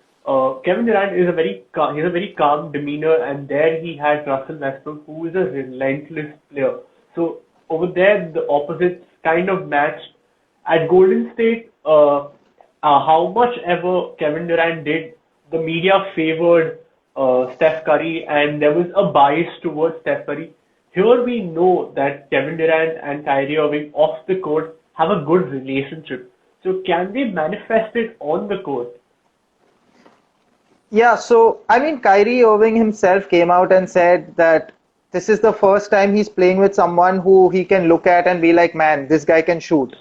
Kevin Durant is a very calm demeanor, and there he had Russell Westbrook, who is a relentless player. So over there, the opposites kind of matched. At Golden State, how much ever Kevin Durant did, the media favored Steph Curry, and there was a bias towards Steph Curry. Here we know that Kevin Durant and Kyrie Irving off the court have a good relationship. So can they manifest it on the court? Yeah, so I mean, Kyrie Irving himself came out and said that this is the first time he's playing with someone who he can look at and be like, man, this guy can shoot.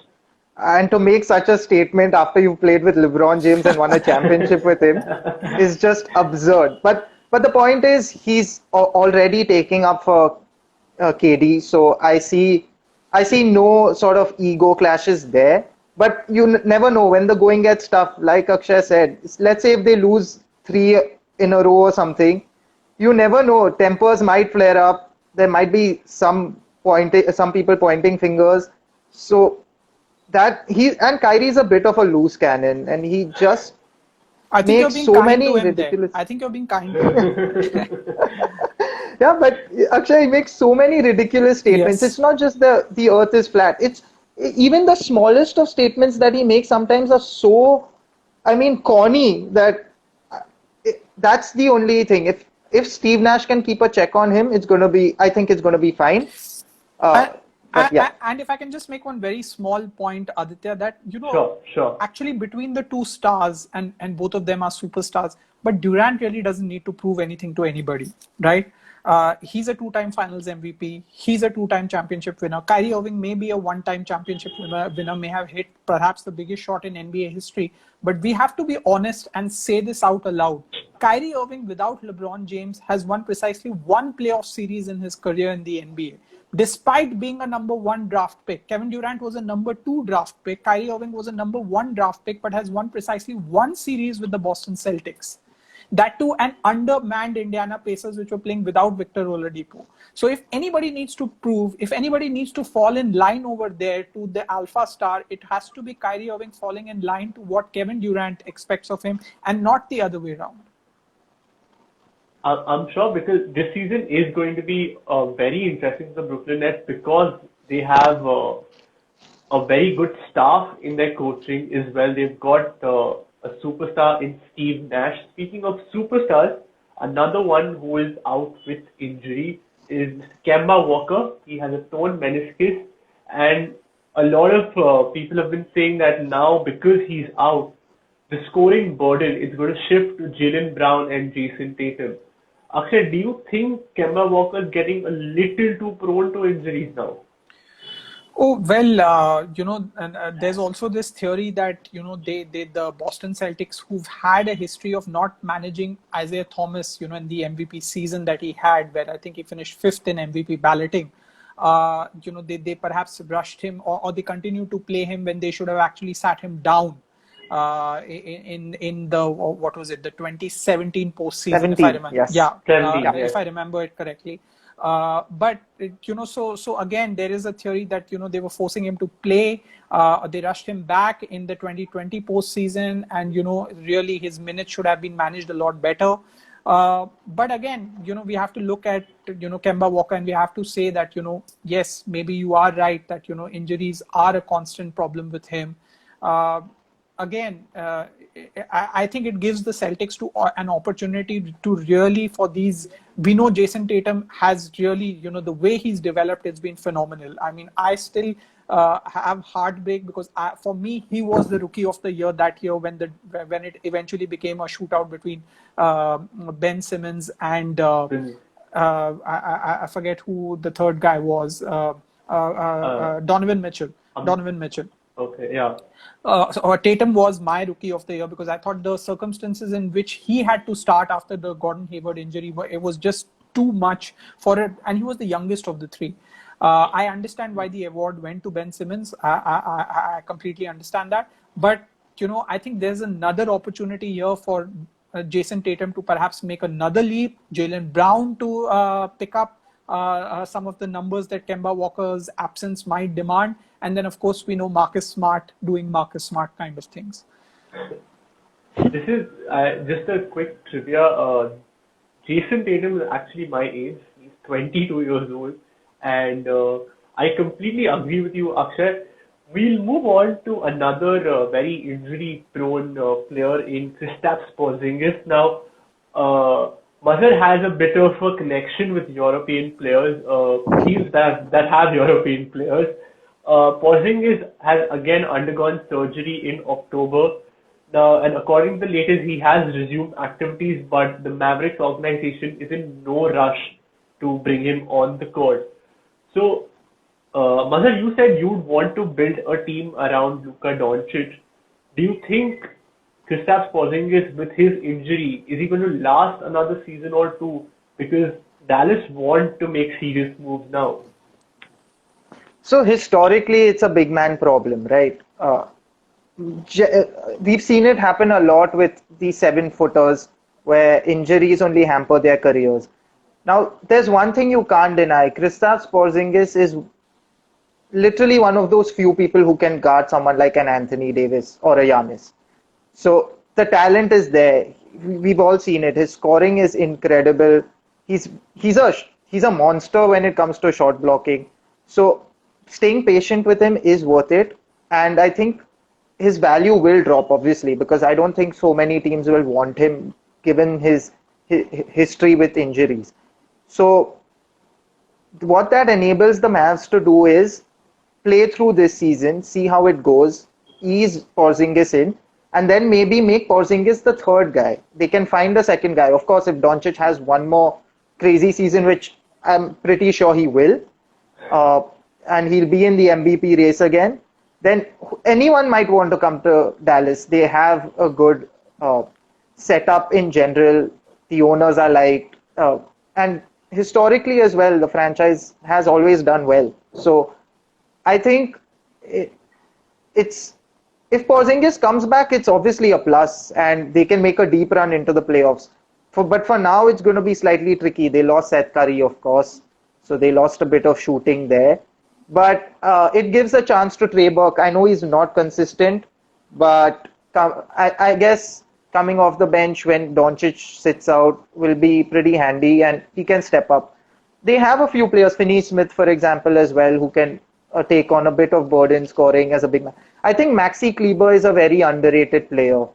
And to make such a statement after you've played with LeBron James and won a championship with him is just absurd. But the point is, he's already taking up for KD, so I see no sort of ego clashes there. But you never know when the going gets tough. Like Akshay said, let's say if they lose 3 in a row or something, you never know. Tempers might flare up. There might be some people pointing fingers. So that and Kyrie's a bit of a loose cannon, and he just makes so many ridiculous. I think you're being kind to him. Yeah, but Akshay, he makes so many ridiculous statements. Yes. It's not just the earth is flat. It's even the smallest of statements that he makes sometimes are so, I mean, corny that that's the only thing. If Steve Nash can keep a check on him, I think it's going to be fine. And if I can just make one very small point, Aditya, that sure. Actually between the two stars, and both of them are superstars, but Durant really doesn't need to prove anything to anybody, right? He's a two-time Finals MVP. He's a two-time championship winner. Kyrie Irving may be a one-time championship winner, may have hit perhaps the biggest shot in NBA history. But we have to be honest and say this out aloud. Kyrie Irving, without LeBron James, has won precisely one playoff series in his career in the NBA. Despite being a number one draft pick, Kevin Durant was a number two draft pick. Kyrie Irving was a number one draft pick, but has won precisely one series with the Boston Celtics. That too, an undermanned Indiana Pacers, which were playing without Victor Oladipo. So if anybody needs to prove, if anybody needs to fall in line over there to the alpha star, it has to be Kyrie Irving falling in line to what Kevin Durant expects of him and not the other way around. I'm sure, because this season is going to be very interesting for the Brooklyn Nets, because they have a very good staff in their coaching as well. They've got a superstar in Steve Nash. Speaking of superstars, another one who is out with injury is Kemba Walker. He has a torn meniscus, and a lot of people have been saying that now, because he's out, the scoring burden is going to shift to Jaylen Brown and Jason Tatum. Akshay, do you think Kemba Walker is getting a little too prone to injuries now? Oh, well, there's also this theory that, the Boston Celtics, who've had a history of not managing Isaiah Thomas, in the MVP season that he had, where I think he finished 5th in MVP balloting, they perhaps rushed him, or they continued to play him when they should have actually sat him down in the, what was it, the 2017 postseason, if I remember. Yes. Yeah, 17, if I remember it correctly. But so again, there is a theory that they were forcing him to play. They rushed him back in the 2020 postseason, and really his minutes should have been managed a lot better. But again, we have to look at Kemba Walker, and we have to say that yes, maybe you are right that injuries are a constant problem with him. Again, I think it gives the Celtics an opportunity to really, for these, we know Jason Tatum has really, the way he's developed, it's been phenomenal. I mean, I still have heartbreak, because for me, he was the rookie of the year that year when it eventually became a shootout between Ben Simmons and I forget who the third guy was, Donovan Mitchell. Donovan Mitchell. Okay, yeah. So Tatum was my rookie of the year, because I thought the circumstances in which he had to start after the Gordon Hayward injury, it was just too much for it, and he was the youngest of the three. I understand why the award went to Ben Simmons. I completely understand that, but I think there's another opportunity here for Jason Tatum to perhaps make another leap. Jaylen Brown to pick up some of the numbers that Kemba Walker's absence might demand. And then, of course, we know Marcus Smart doing Marcus Smart kind of things. This is just a quick trivia. Jason Tatum is actually my age. He's 22 years old. And I completely agree with you, Akshay. We'll move on to another very injury-prone player in Kristaps Porzingis. Now, Mazhar has a bit of a connection with European players, teams that have European players. Porzingis has again undergone surgery in October. And according to the latest, he has resumed activities, but the Mavericks organization is in no rush to bring him on the court. So, Mazhar, you said you'd want to build a team around Luka Doncic. Do you think Kristaps Porzingis, with his injury, is he going to last another season or two? Because Dallas want to make serious moves now. So historically, it's a big man problem, right? We've seen it happen a lot with the 7-footers, where injuries only hamper their careers. Now, there's one thing you can't deny. Kristaps Porzingis is literally one of those few people who can guard someone like an Anthony Davis or a Giannis. So the talent is there. We've all seen it. His scoring is incredible. He's a monster when it comes to shot blocking. So staying patient with him is worth it. And I think his value will drop, obviously, because I don't think so many teams will want him given his history with injuries. So what that enables the Mavs to do is play through this season, see how it goes, ease Porzingis in, and then maybe make Porzingis the third guy. They can find a second guy. Of course, if Doncic has one more crazy season, which I'm pretty sure he will, uh, and he'll be in the MVP race again, then anyone might want to come to Dallas. They have a good setup in general. The owners are liked, and historically as well, the franchise has always done well. So I think it, it's if Porzingis comes back, it's obviously a plus, and they can make a deep run into the playoffs. But for now, it's going to be slightly tricky. They lost Seth Curry, of course, so they lost a bit of shooting there. But it gives a chance to Trey Burke. I know he's not consistent, but I guess coming off the bench when Doncic sits out will be pretty handy, and he can step up. They have a few players, Finney Smith, for example, as well, who can take on a bit of burden scoring as a big man. I think Maxi Kleber is a very underrated player.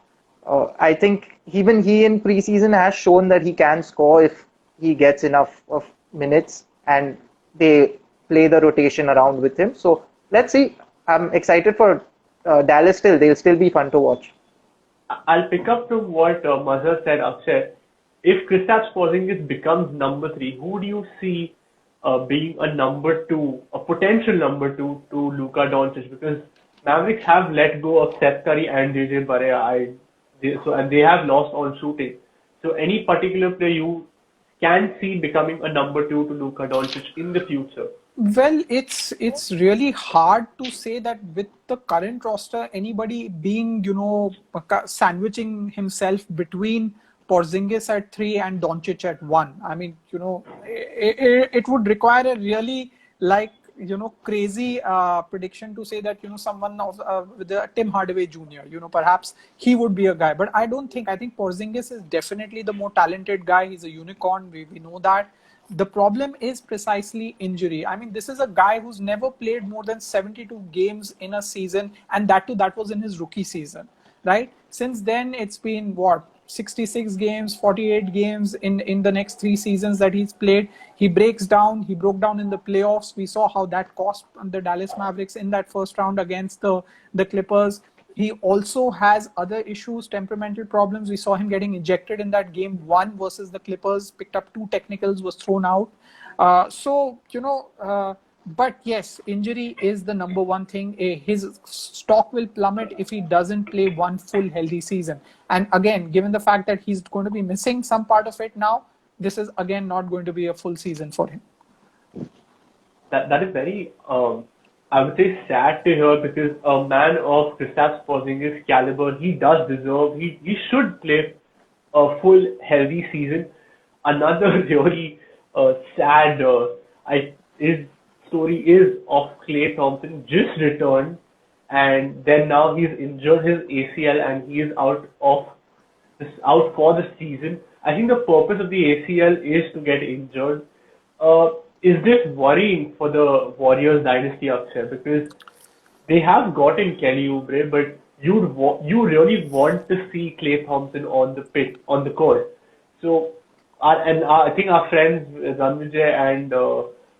I think even he in preseason has shown that he can score if he gets enough of minutes and they play the rotation around with him. So let's see. I'm excited for Dallas still. They'll still be fun to watch. I'll pick up to what Mazhar said, Akshay. If Kristaps Porzingis becomes number 3, who do you see being a number 2, a potential number 2 to Luka Doncic? Because Mavericks have let go of Seth Curry and JJ Barea, and they have lost on shooting. So any particular player you can see becoming a number 2 to Luka Doncic in the future? Well, it's really hard to say that with the current roster, anybody being, sandwiching himself between Porzingis at 3 and Doncic at 1. I mean, it would require a really crazy prediction to say that, someone of with Tim Hardaway Jr., perhaps he would be a guy. But I think Porzingis is definitely the more talented guy. He's a unicorn. We know that. The problem is precisely injury. I mean, this is a guy who's never played more than 72 games in a season, and that was in his rookie season, right? Since then, it's been 66 games, 48 games in the next 3 seasons that he's played. He breaks down. He broke down in the playoffs. We saw how that cost the Dallas Mavericks in that first round against the Clippers. He also has other issues, temperamental problems. We saw him getting ejected in that game 1 versus the Clippers, picked up 2 technicals, was thrown out. But yes, injury is the number one thing. His stock will plummet if he doesn't play one full healthy season. And again, given the fact that he's going to be missing some part of it now, this is again not going to be a full season for him. That is very, I would say, sad to hear, because a man of Kristaps Porzingis' caliber, he does deserve, he should play a full healthy season. Another really sad story is of Klay Thompson, just returned, and then now he's injured his ACL and he is out for the season. I think the purpose of the ACL is to get injured. Is this worrying for the Warriors dynasty, Akshay? Because they have gotten Kelly Oubre, but you really want to see Klay Thompson on the court. So, I think our friends Ranvijay and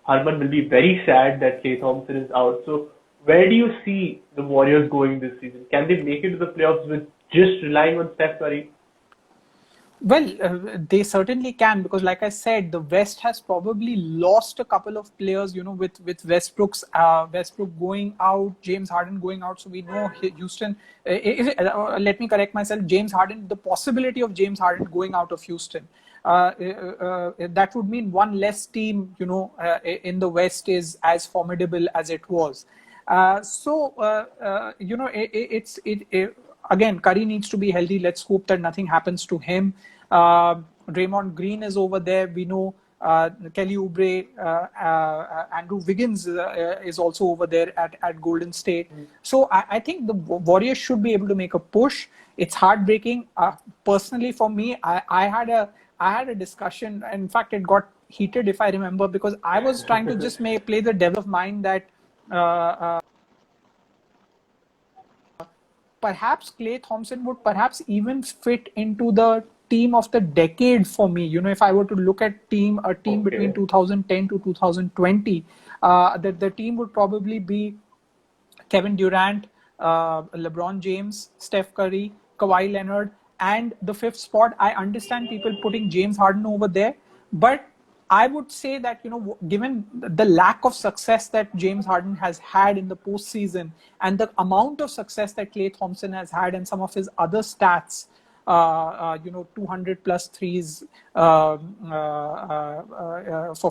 Harman will be very sad that Klay Thompson is out. So, where do you see the Warriors going this season? Can they make it to the playoffs with just relying on Steph Curry? Well, they certainly can, because like I said, the West has probably lost a couple of players, with Westbrook going out, James Harden going out. So we know Houston, let me correct myself, James Harden, the possibility of James Harden going out of Houston. That would mean one less team, in the West is as formidable as it was. Again, Curry needs to be healthy. Let's hope that nothing happens to him. Draymond Green is over there. We know Kelly Oubre, Andrew Wiggins is also over there at Golden State. So I think the Warriors should be able to make a push. It's heartbreaking. Personally, for me, I had a discussion. In fact, it got heated, if I remember, because I was trying to just play the devil of mine that perhaps Klay Thompson would perhaps even fit into the team of the decade for me. If I were to look at a team between 2010 to 2020, the team would probably be Kevin Durant, LeBron James, Steph Curry, Kawhi Leonard, and the 5th spot. I understand people putting James Harden over there, but I would say that, given the lack of success that James Harden has had in the postseason and the amount of success that Klay Thompson has had and some of his other stats, 200 plus threes for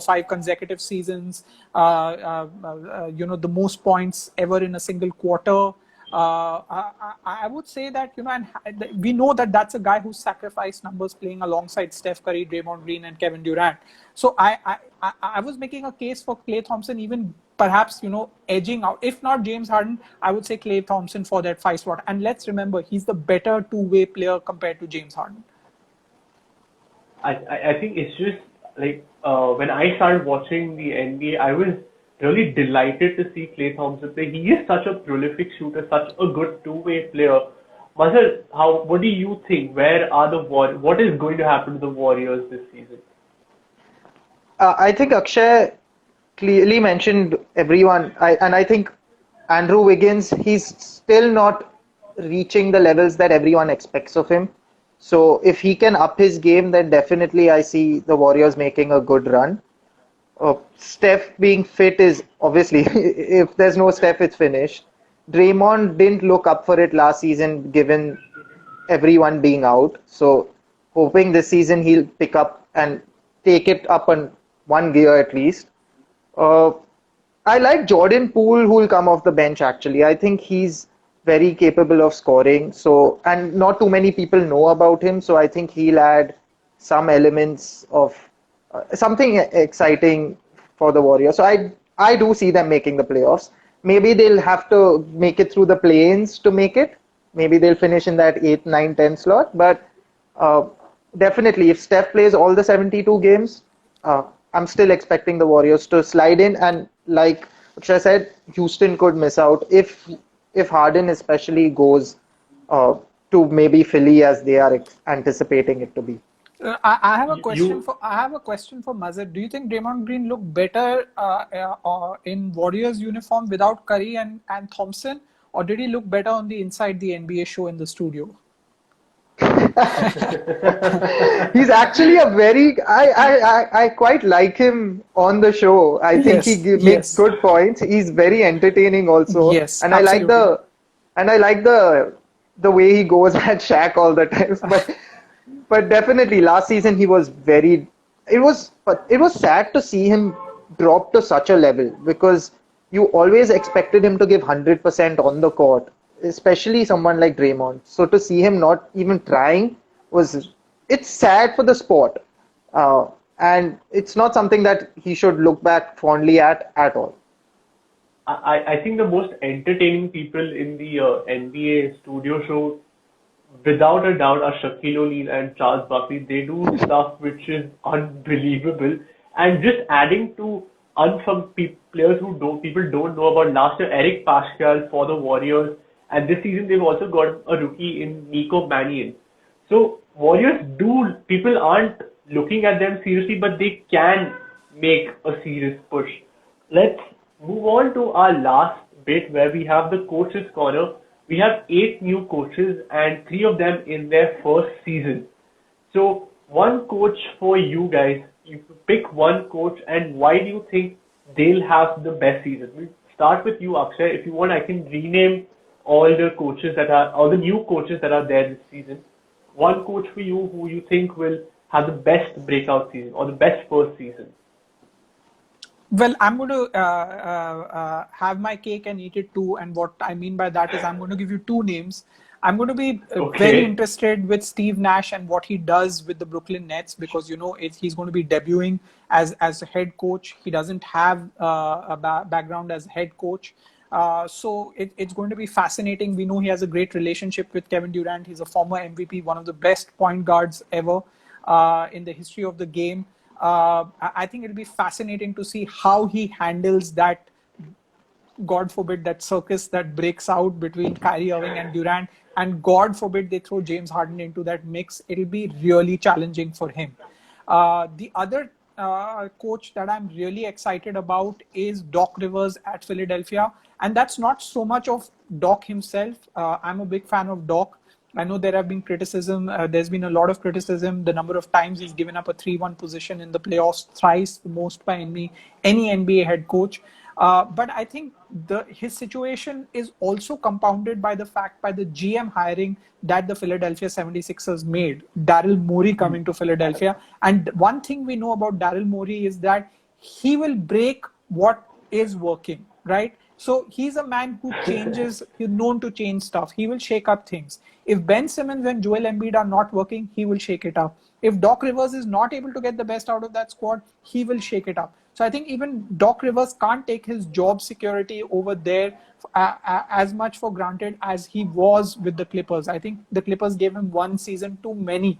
5 consecutive seasons, the most points ever in a single quarter. I would say that, and we know that that's a guy who sacrificed numbers playing alongside Steph Curry, Draymond Green, and Kevin Durant. So I was making a case for Klay Thompson, even perhaps, edging out, if not James Harden, I would say Klay Thompson for that 5 spot. And let's remember, he's the better two-way player compared to James Harden. I think it's just like when I started watching the NBA, I was really delighted to see Klay Thompson play. He is such a prolific shooter, such a good two-way player. Mazhar, what do you think? Where are what is going to happen to the Warriors this season? I think Akshay clearly mentioned everyone, and I think Andrew Wiggins, he's still not reaching the levels that everyone expects of him. So if he can up his game, then definitely I see the Warriors making a good run. Steph being fit is obviously, if there's no Steph, it's finished. Draymond didn't look up for it last season, given everyone being out. So hoping this season he'll pick up and take it up on one gear at least. I like Jordan Poole, who will come off the bench actually. I think he's very capable of scoring. So, and not too many people know about him. So I think he'll add some elements of something exciting for the Warriors. So I do see them making the playoffs. Maybe they'll have to make it through the play-ins to make it. Maybe they'll finish in that 8, 9, 10 slot. But definitely, if Steph plays all the 72 games, I'm still expecting the Warriors to slide in. And like Akshay said, Houston could miss out if Harden especially goes to maybe Philly as they are anticipating it to be. I have a question for Mazhar. Do you think Draymond Green looked better in Warriors uniform without Curry and Thompson, or did he look better on the Inside the NBA show in the studio? He's actually I quite like him on the show. I think he makes good points. He's very entertaining also. Yes, and absolutely. I like the way he goes at Shaq all the time. But definitely last season he was it was sad to see him drop to such a level, because you always expected him to give 100% on the court, especially someone like Draymond. So to see him not even trying it's sad for the sport. And it's not something that he should look back fondly at all. I think the most entertaining people in the NBA studio show, without a doubt, are Shaquille O'Neal and Charles Barkley. They do stuff which is unbelievable. And just adding to some players who people don't know about, last year, Eric Pascal for the Warriors. And this season, they've also got a rookie in Nico Mannion. So Warriors people aren't looking at them seriously, but they can make a serious push. Let's move on to our last bit, where we have the coaches corner. We have 8 new coaches and 3 of them in their first season. So one coach for you guys, you pick one coach, and why do you think they'll have the best season? We'll start with you, Akshay. If you want, I can rename all the new coaches that are there this season. One coach for you who you think will have the best breakout season or the best first season. Well, I'm going to have my cake and eat it too. And what I mean by that is I'm going to give you 2 names. I'm going to be very interested with Steve Nash and what he does with the Brooklyn Nets, because, he's going to be debuting as a head coach. He doesn't have a background as head coach. So it's going to be fascinating. We know he has a great relationship with Kevin Durant. He's a former MVP, one of the best point guards ever in the history of the game. I think it'll be fascinating to see how he handles that, God forbid, that circus that breaks out between Kyrie Irving and Durant, and God forbid they throw James Harden into that mix. It'll be really challenging for him. The other coach that I'm really excited about is Doc Rivers at Philadelphia. And that's not so much of Doc himself. I'm a big fan of Doc. I know there have been criticism. There's been a lot of criticism. The number of times he's given up a 3-1 position in the playoffs, thrice the most by any NBA head coach. But I think his situation is also compounded by the fact by the GM hiring that the Philadelphia 76ers made. Daryl Morey coming to Philadelphia. And one thing we know about Daryl Morey is that he will break what is working, right? So he's a man who changes, he's known to change stuff. He will shake up things. If Ben Simmons and Joel Embiid are not working, he will shake it up. If Doc Rivers is not able to get the best out of that squad, he will shake it up. So I think even Doc Rivers can't take his job security over there as much for granted as he was with the Clippers. I think the Clippers gave him one season too many.